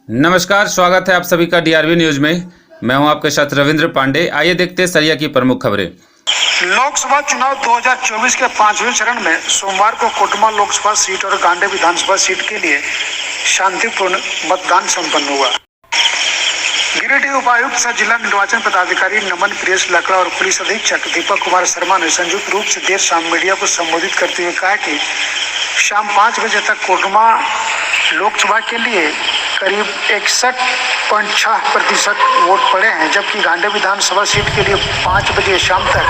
नमस्कार, स्वागत है आप सभी का डीआरबी न्यूज में। मैं हूं आपके साथ रविंद्र पांडे। आइए देखते हैं सरिया की प्रमुख खबरें। लोकसभा चुनाव 2024 के 5वें चरण में सोमवार को कोटमा लोकसभा सीट और गांडे विधानसभा सीट के लिए शांतिपूर्ण मतदान संपन्न हुआ। गिरिडीह उपायुक्त सह जिला निर्वाचन पदाधिकारी नमन प्रियस लकड़ा और पुलिस अधीक्षक दीपक कुमार शर्मा ने संयुक्त रूप से देर शाम मीडिया को संबोधित करते हुए कहा कि शाम 5 बजे तक कोटमा लोकसभा के लिए करीब 61.6% वोट पड़े हैं, जबकि गांडे विधानसभा सीट के लिए 5 बजे शाम तक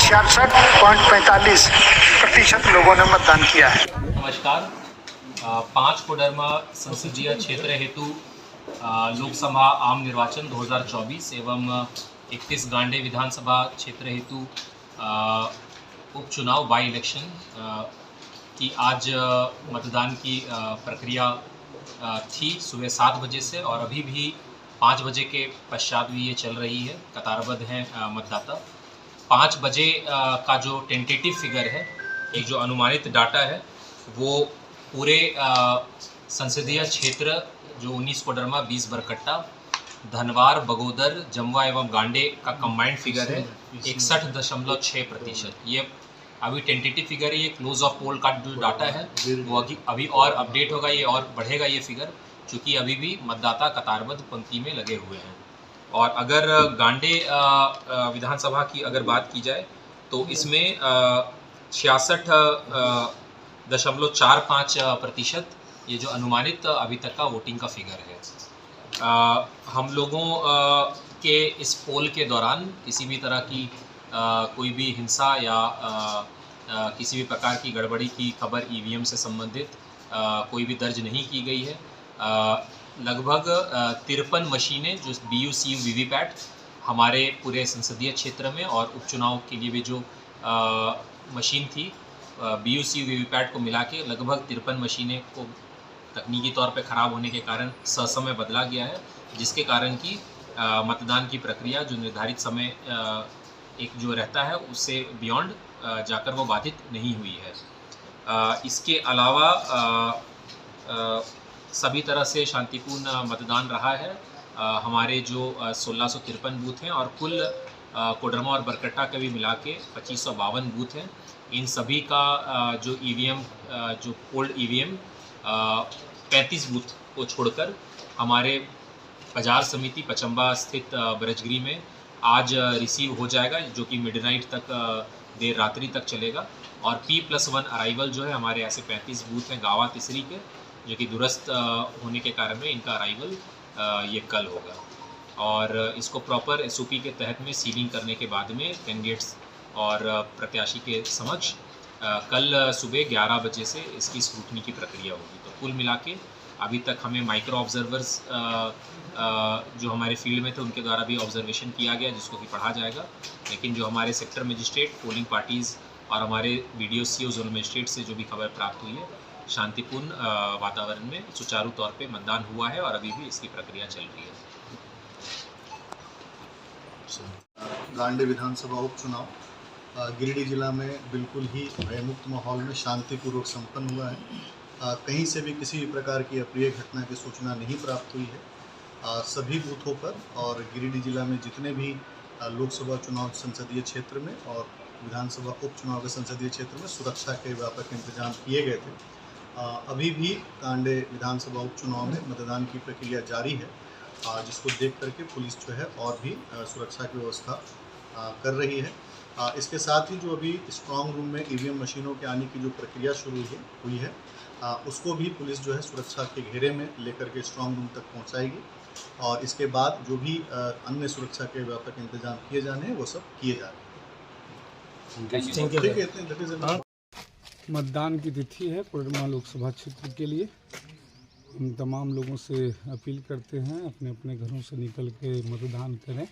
66.45% लोगों ने मतदान किया है। नमस्कार। 5 कोडरमा संसदीय क्षेत्र हेतु लोकसभा आम निर्वाचन 2024 एवं 31 गांडे विधानसभा क्षेत्र हेतु उपचुनाव बाई इलेक्शन की आज मतदान की प्रक्रिया थी सुबह 7 बजे से, और अभी भी 5 बजे के पश्चात भी ये चल रही है। कतारबद्ध हैं मतदाता। 5 बजे का जो टेंटेटिव फिगर है, एक जो अनुमानित डाटा है, वो पूरे संसदीय क्षेत्र जो 19 कोडरमा 20 बरकट्टा धनवार बगोदर जमवा एवं गांडे का कंबाइंड फिगर है 61.6%। ये अभी टेंटेटिव फिगर है। ये क्लोज ऑफ पोल का जो डाटा है वो अभी और अपडेट होगा, ये और बढ़ेगा ये फिगर, क्योंकि अभी भी मतदाता कतारबद्ध पंक्ति में लगे हुए हैं। और अगर गांडे विधानसभा की अगर बात की जाए तो इसमें 66.45% ये जो अनुमानित अभी तक का वोटिंग का फिगर है। हम लोगों के इस पोल के दौरान किसी भी तरह की कोई भी हिंसा या किसी भी प्रकार की गड़बड़ी की खबर ईवीएम से संबंधित कोई भी दर्ज नहीं की गई है। लगभग 53 मशीनें जो BUCU वीवीपैट हमारे पूरे संसदीय क्षेत्र में, और उपचुनाव के लिए भी जो मशीन थी BUCU वीवीपैट को मिला के लगभग 53 मशीनें को तकनीकी तौर पे ख़राब होने के कारण ससमय बदला गया है, जिसके कारण कि मतदान की प्रक्रिया जो निर्धारित समय एक जो रहता है उससे बियॉन्ड जाकर वो बाधित नहीं हुई है। इसके अलावा सभी तरह से शांतिपूर्ण मतदान रहा है। हमारे जो 1653 बूथ हैं और कुल कोडरमा और बरकट्टा के भी मिला के 2552 बूथ हैं। इन सभी का जो ईवीएम जो पोल्ड ईवीएम 35 बूथ को छोड़कर हमारे बाजार समिति पचम्बा स्थित ब्रजगिरी में आज रिसीव हो जाएगा, जो कि मिडनाइट तक देर रात्रि तक चलेगा। और P+1 अराइवल जो है हमारे ऐसे 35 बूथ हैं गावा तिसरी के, जो कि दुरुस्त होने के कारण में इनका अराइवल ये कल होगा। और इसको प्रॉपर SOP के तहत में सीलिंग करने के बाद में कैंडिडेट्स और प्रत्याशी के समक्ष कल सुबह 11 बजे से इसकी स्क्रूटनी की प्रक्रिया होगी। तो कुल मिला के अभी तक हमें माइक्रो ऑब्जर्वर्स जो हमारे फील्ड में थे उनके द्वारा भी ऑब्जर्वेशन किया गया, जिसको कि पढ़ा जाएगा। लेकिन जो हमारे सेक्टर मजिस्ट्रेट, पोलिंग पार्टीज़ और हमारे BDO/CO जोनल मजिस्ट्रेट से जो भी खबर प्राप्त हुई है, शांतिपूर्ण वातावरण में सुचारू तौर पे मतदान हुआ है और अभी भी इसकी प्रक्रिया चल रही है। गांडे विधानसभा उपचुनाव गिरिडीह जिला में बिल्कुल ही भयमुक्त माहौल में शांतिपूर्वक संपन्न हुआ है। कहीं से भी किसी भी प्रकार की अप्रिय घटना की सूचना नहीं प्राप्त हुई है। सभी बूथों पर और गिरिडीह जिला में जितने भी लोकसभा चुनाव संसदीय क्षेत्र में और विधानसभा उपचुनाव के संसदीय क्षेत्र में सुरक्षा के व्यापक इंतजाम किए गए थे। अभी भी गांडे विधानसभा उपचुनाव में मतदान की प्रक्रिया जारी है, जिसको देख करके पुलिस जो है और भी सुरक्षा की व्यवस्था कर रही है। इसके साथ ही जो अभी स्ट्रांग रूम में ईवीएम मशीनों के आने की जो प्रक्रिया शुरू हुई है, उसको भी पुलिस जो है सुरक्षा के घेरे में लेकर के स्ट्रांग रूम तक पहुंचाएगी। और इसके बाद जो भी अन्य सुरक्षा के व्यापक इंतजाम किए जाने हैं वो सब किए जा रहे हैं। मतदान की तिथि है कोडरमा लोकसभा क्षेत्र के लिए। हम तमाम लोगों से अपील करते हैं अपने अपने घरों से निकल के मतदान करें।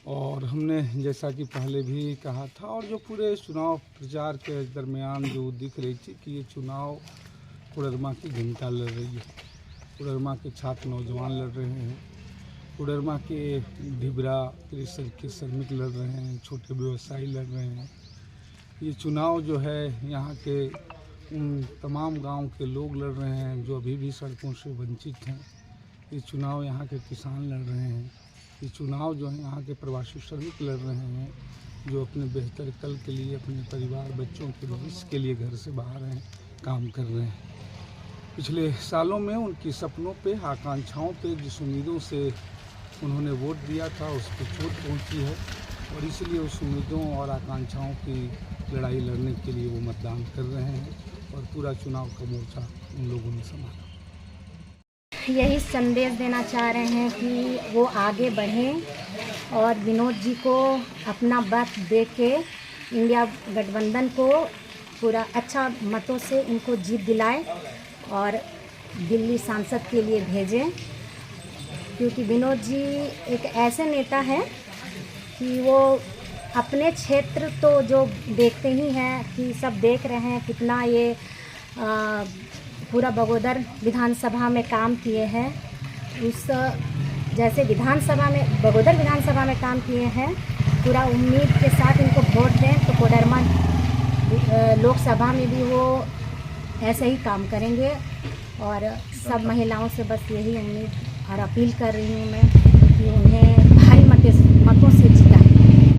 और हमने जैसा कि पहले भी कहा था, और जो पूरे चुनाव प्रचार के दरमियान जो दिख रही थी कि ये चुनाव कोडरमा की जनता लड़ रही है, कोडरमा के छात्र नौजवान लड़ रहे हैं, कोडरमा के ढिबरा के श्रमिक लड़ रहे हैं, छोटे व्यवसायी लड़ रहे हैं। ये चुनाव जो है यहाँ के उन तमाम गांव के लोग लड़ रहे हैं जो अभी भी सड़कों से वंचित हैं। ये चुनाव यहाँ के किसान लड़ रहे हैं। ये चुनाव जो है यहाँ के प्रवासी श्रमिक लड़ रहे हैं जो अपने बेहतर कल के लिए, अपने परिवार बच्चों के भविष्य के लिए घर से बाहर हैं, काम कर रहे हैं। पिछले सालों में उनकी सपनों पे, आकांक्षाओं पे, जिस उम्मीदों से उन्होंने वोट दिया था उस पर चोट पहुँची है और इसलिए उस उम्मीदों और आकांक्षाओं की लड़ाई लड़ने के लिए वो मतदान कर रहे हैं और पूरा चुनाव का मोर्चा उन लोगों ने संभाला। यही संदेश देना चाह रहे हैं कि वो आगे बढ़ें और विनोद जी को अपना वक्त दे के इंडिया गठबंधन को पूरा अच्छा मतों से इनको जीत दिलाए और दिल्ली सांसद के लिए भेजें, क्योंकि विनोद जी एक ऐसे नेता हैं कि वो अपने क्षेत्र तो जो देखते ही हैं कि सब देख रहे हैं कितना ये पूरा बगोदर विधानसभा में काम किए हैं। उस जैसे विधानसभा में, बगोदर विधानसभा में काम किए हैं, पूरा उम्मीद के साथ इनको वोट दें तो कोडरमा लोकसभा में भी वो ऐसे ही काम करेंगे। और सब महिलाओं से बस यही उम्मीद और अपील कर रही हूँ मैं कि उन्हें भारी मतों से